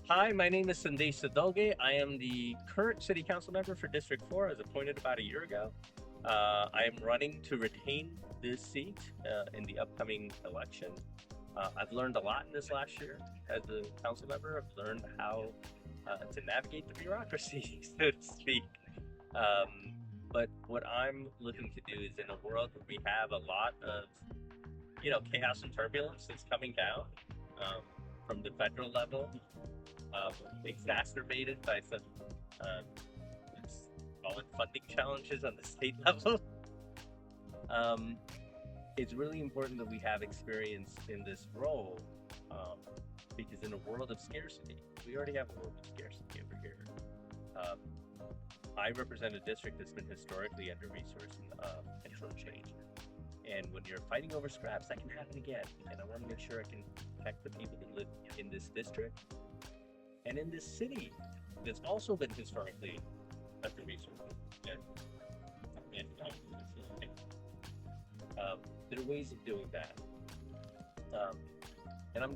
Hi, my name is Sandesh Sadalge. I am the current City Council member for District 4. I was appointed about a year ago. I am running to retain this seat in the upcoming election. I've learned a lot in this last year as a council member. I've learned how to navigate the bureaucracy, so to speak. But what I'm looking to do is in a world where we have a lot of, chaos and turbulence that's coming down from the federal level, exacerbated by some, let's call it funding challenges on the state level. It's really important that we have experience in this role, because in a world of scarcity, we already have a world of scarcity over here. I represent a district that's been historically under-resourced and short-changed. And when you're fighting over scraps, that can happen again. And I want to make sure I can protect the people that live in this district and in this city that's also been historically under-resourced. There are ways of doing that. And I'm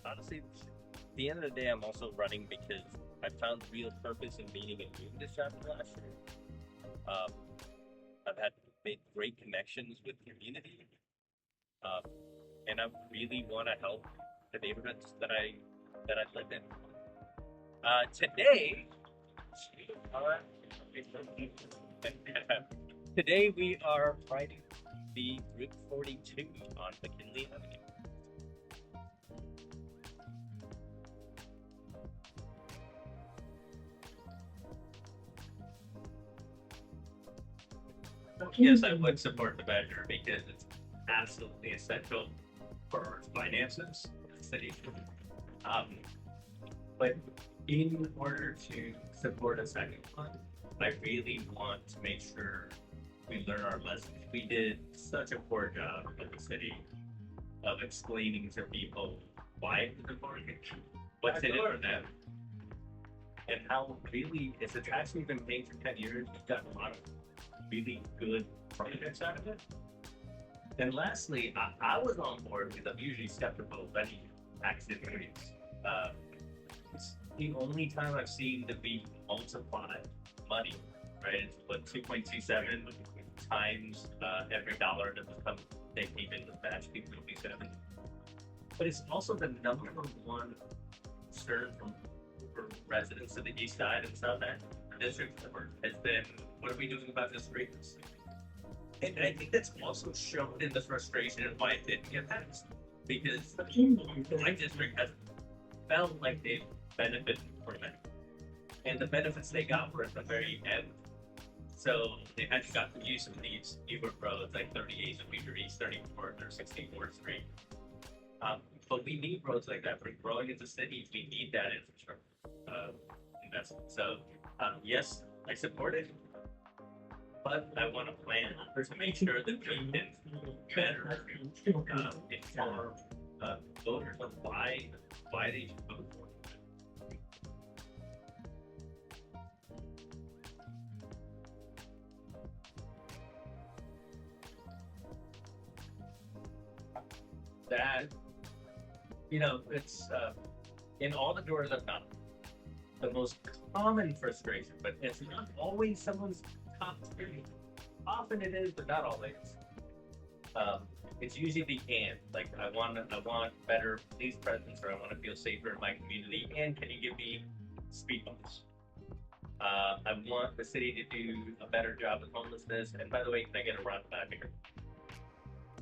honestly, at the end of the day, I'm also running because I found real purpose and meaning in doing this job last year. I've made great connections with community, and I really want to help the neighborhoods that I live in. Today we are riding the Route 42 on McKinley Avenue. Yes, I would support the measure because it's absolutely essential for our finances in the city. But in order to support a second one, I really want to make sure we learn our lessons. We did such a poor job in the city of explaining to people why it's important, what's in it for them, and how really, as a tax we've been paying for 10 years, we've gotten a lot of really good projects out of it. And lastly, I was on board because I'm usually skeptical of any tax increase. It's the only time I've seen the beat multiply money, right? It's what 2.27 times every dollar that was coming they came in with match 2.27. But it's also the number one concern for residents of the Eastside and South District has been, what are we doing about this frequency? And I think that's also shown in the frustration and why it didn't get passed. Because my district has felt like they've benefited from it. And the benefits they got were at the very end. So they had got to use some of these newer roads like 38th and Weaver East, 34th or 64th Street. But we need roads like that. For growing as a city, we need that infrastructure investment. So yes, I support it. But I want to plan to make sure that we can better inform voters on why they should vote for it. That, it's in all the doors I've knocked, the most common frustration, but it's not always someone's top three. Often it is, but not always. It's usually the and. Like I want better police presence, or I want to feel safer in my community. And can you give me speed bumps? I want the city to do a better job with homelessness. And by the way, can I get a roundabout here?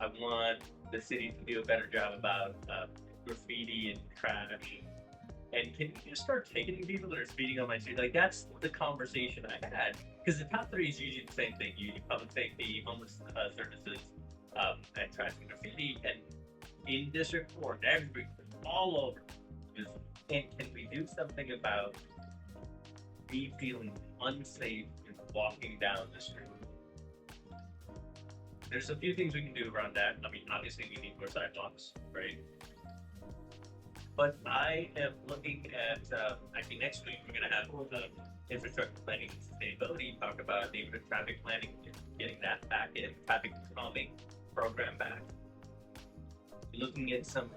I want the city to do a better job about graffiti and trash. And can you just start ticketing people that are speeding on my street? Like, that's the conversation I had. Because the top three is usually the same thing. Usually public safety, homeless services, and trash and graffiti. And in District 4, all over. And can we do something about me feeling unsafe in walking down the street? There's a few things we can do around that. I mean, obviously we need more sidewalks, right? But I am looking at, actually next week, we're gonna have infrastructure planning and sustainability, talk about neighborhood traffic planning, getting that back in, traffic calming program back. Looking at some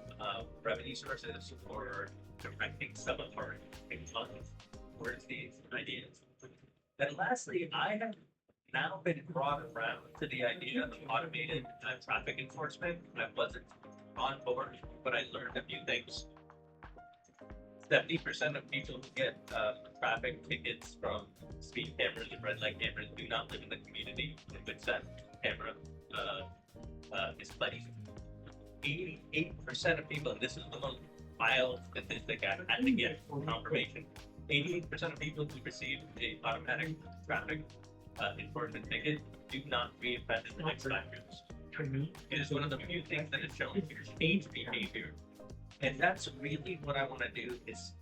revenue sources for directing some of our funds towards these ideas. And lastly, I have now been brought around to the idea of automated traffic enforcement. I wasn't on board, but I learned a few things. 70% of people who get traffic tickets from speed cameras and red light cameras do not live in the community in which that camera is placed. 88% of people, and this is the most wild statistic I had to get confirmation, 88% of people who receive a automatic traffic enforcement ticket do not re-offend in the next 5 years. It is one of the few things that has shown to change behavior. And that's really what I want to do is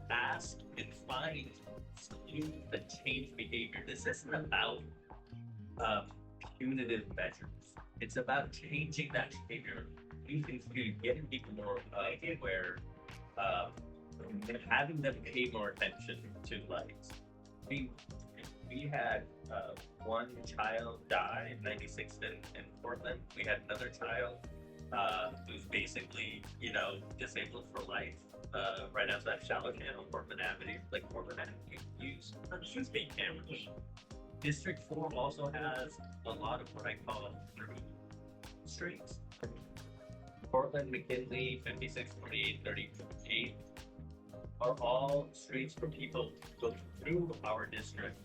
ask and find solutions that change behavior. This isn't about punitive measures. It's about changing that behavior. New things to getting people more aware, and having them pay more attention to lights. We had one child die in '96 in Portland. We had another child who's basically, disabled for life, right outside Charlottetown on Portland Avenue. Like Portland Avenue use speed cameras. District 4 also has a lot of what I call through streets. Portland, McKinley, 56, 48, 38 are all streets where people go through our district.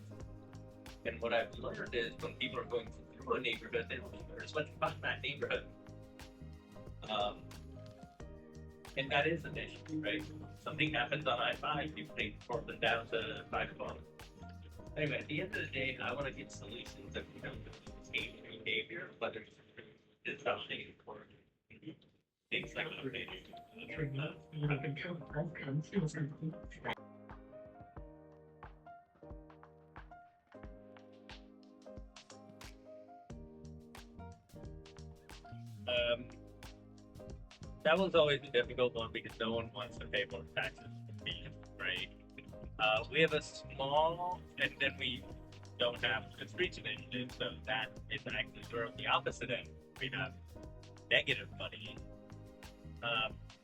And what I've learned is when people are going through a neighborhood, they don't care as much about that neighborhood. And that is an issue, right? Something happens on I-5, people take Portland down to 5 o'clock. Anyway, at the end of the day, I want to get solutions that change behavior, whether it's through design or things like that was always a difficult one because no one wants to pay more taxes for fees, right? We have a small, and then we don't have a streets initiative, so that is actually sort of the opposite end. We have negative money.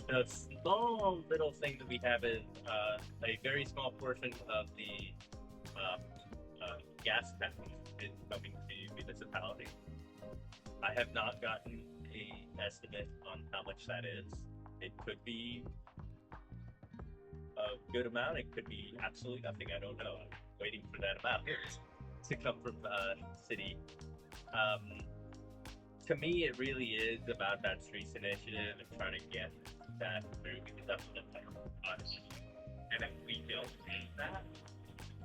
The small little thing that we have is a very small portion of the gas tax is coming to municipality. I have not gotten an estimate on how much that is. It could be a good amount. It could be absolutely nothing. I don't know. I'm waiting for that amount to come from the city. To me, it really is about that streets initiative and trying to get that through because that's what the us. And if we don't do that,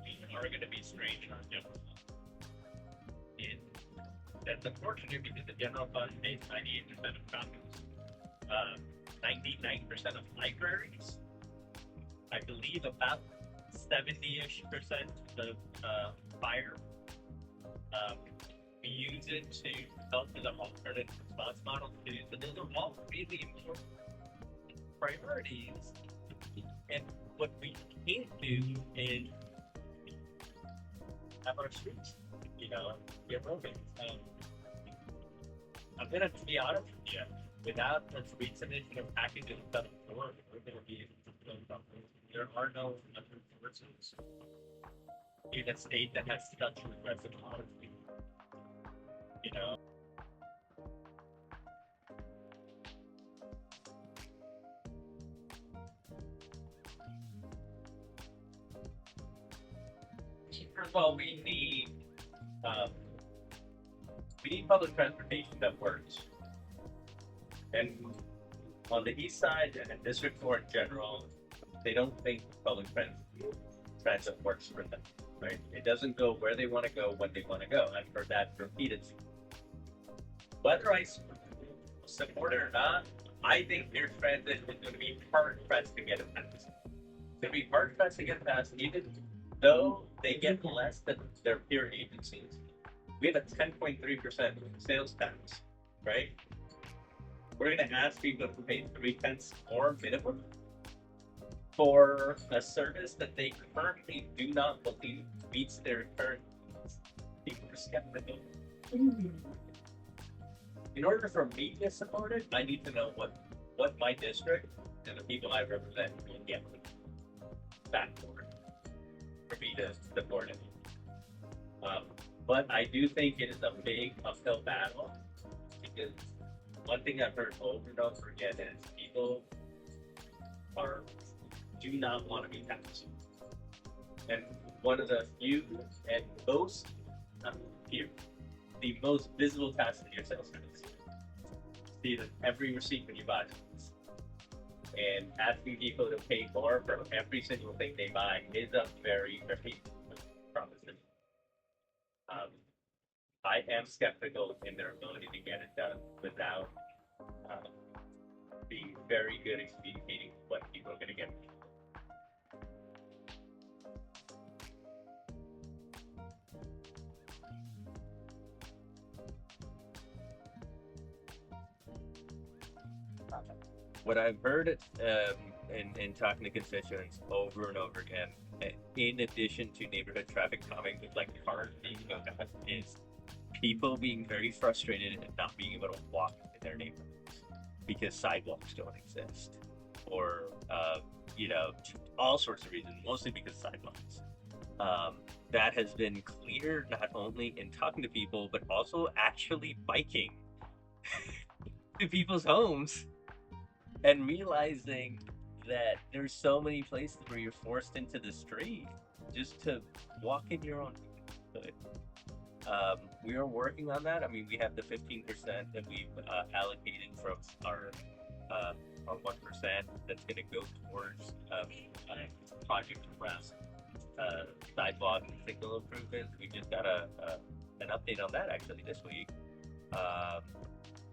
we are going to be straight on general fund. And that's unfortunate because the general fund pays 98% of copies, 99% of libraries. I believe about 70-ish% of fire. We use it to help with an alternative response model too. So those are all really important priorities. And what we can't do is have our streets, get moving. I'm gonna be honest with you. Without the streets initiative packages that forward, we're gonna be able to build something. There are no other sources in a state that has such regressive policy. First of all, we need public transportation that works. And on the east side and in District 4 in general, they don't think public transit works for them, right? It doesn't go where they want to go when they want to go. I've heard that repeatedly. Whether I support it or not, I think their transit is going to be hard-pressed to get it passed. It's going to be hard-pressed to get passed, even though they get less than their peer agencies. We have a 10.3% sales tax, right? We're going to ask people to pay 3/10 more minimum for a service that they currently do not believe meets their current needs. People are skeptical. In order for me to support it, I need to know what my district and the people I represent will get back for me to support it. But I do think it is a big uphill battle because one thing I've heard over and over again is people do not want to be taxed. And one of the few and most the most visible tax in your sales tax. See that every receipt when you buy things. And asking people to pay more for every single thing they buy is a very, very proposition. I am skeptical in their ability to get it done without being very good at communicating what people are going to get. What I've heard in talking to constituents over and over again, in addition to neighborhood traffic calming, like cars being looked at, is people being very frustrated and not being able to walk in their neighborhoods because sidewalks don't exist, or all sorts of reasons, mostly because sidewalks. That has been clear not only in talking to people, but also actually biking to people's homes and realizing that there's so many places where you're forced into the street just to walk in your own neighborhood. We are working on that. I mean, we have the 15% that we've allocated from our 1% that's going to go towards project around sidewalk and signal improvements. We just got an update on that actually this week.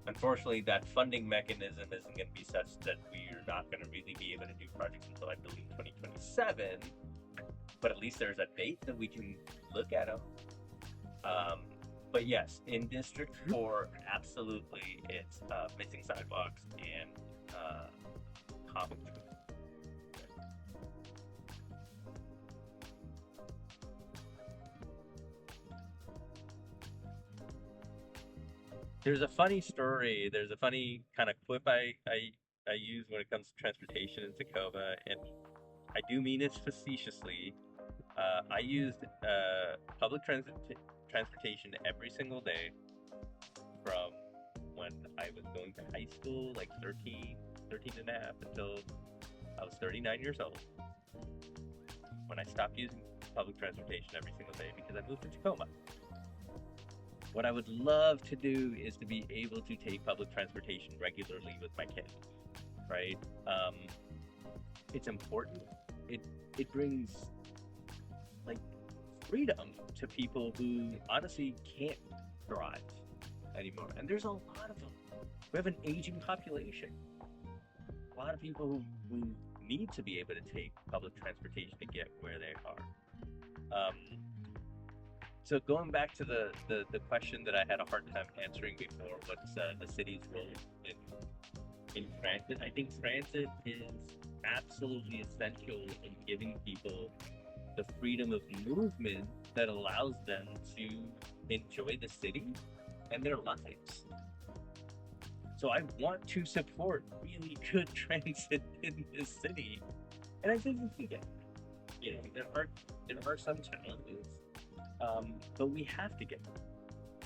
Unfortunately, that funding mechanism isn't going to be such that we're not going to really be able to do projects until I believe 2027. But at least there's a date that we can look at them. But yes, in District 4, absolutely, it's missing sidewalks and common. There's a funny story. There's a funny kind of quip I use when it comes to transportation in Tacoma, and I do mean it facetiously. I used public transportation every single day from when I was going to high school, like 13 and a half, until I was 39 years old, when I stopped using public transportation every single day because I moved to Tacoma. What I would love to do is to be able to take public transportation regularly with my kids, right? It's important. It brings like freedom to people who honestly can't drive anymore, and there's a lot of them. We have an aging population. A lot of people who need to be able to take public transportation to get where they are. So going back to the question that I had a hard time answering before, what's the city's role in transit? I think transit is absolutely essential in giving people the freedom of movement that allows them to enjoy the city and their lives. So I want to support really good transit in this city, and I think we can get. There are some challenges. But we have to get them.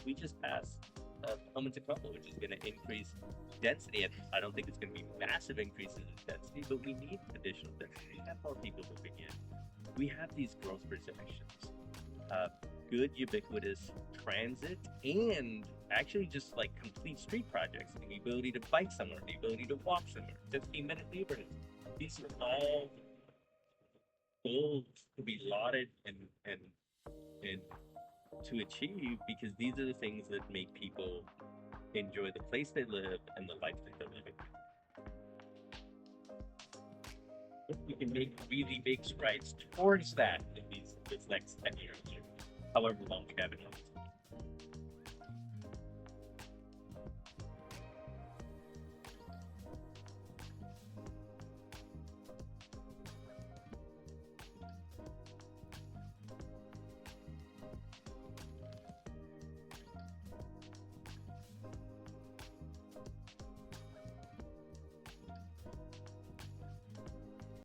We just passed Tacoma, which is going to increase density. And I don't think it's going to be massive increases in density, but we need additional density. We have more people moving in. We have these growth projections. Good ubiquitous transit, and actually just like complete street projects, and the ability to bike somewhere, the ability to walk somewhere, 15-minute neighborhoods. These are all goals to be lauded and to achieve, because these are the things that make people enjoy the place they live and the life that they're living. If we can make really big strides towards that in this next 10 years, however long we have it.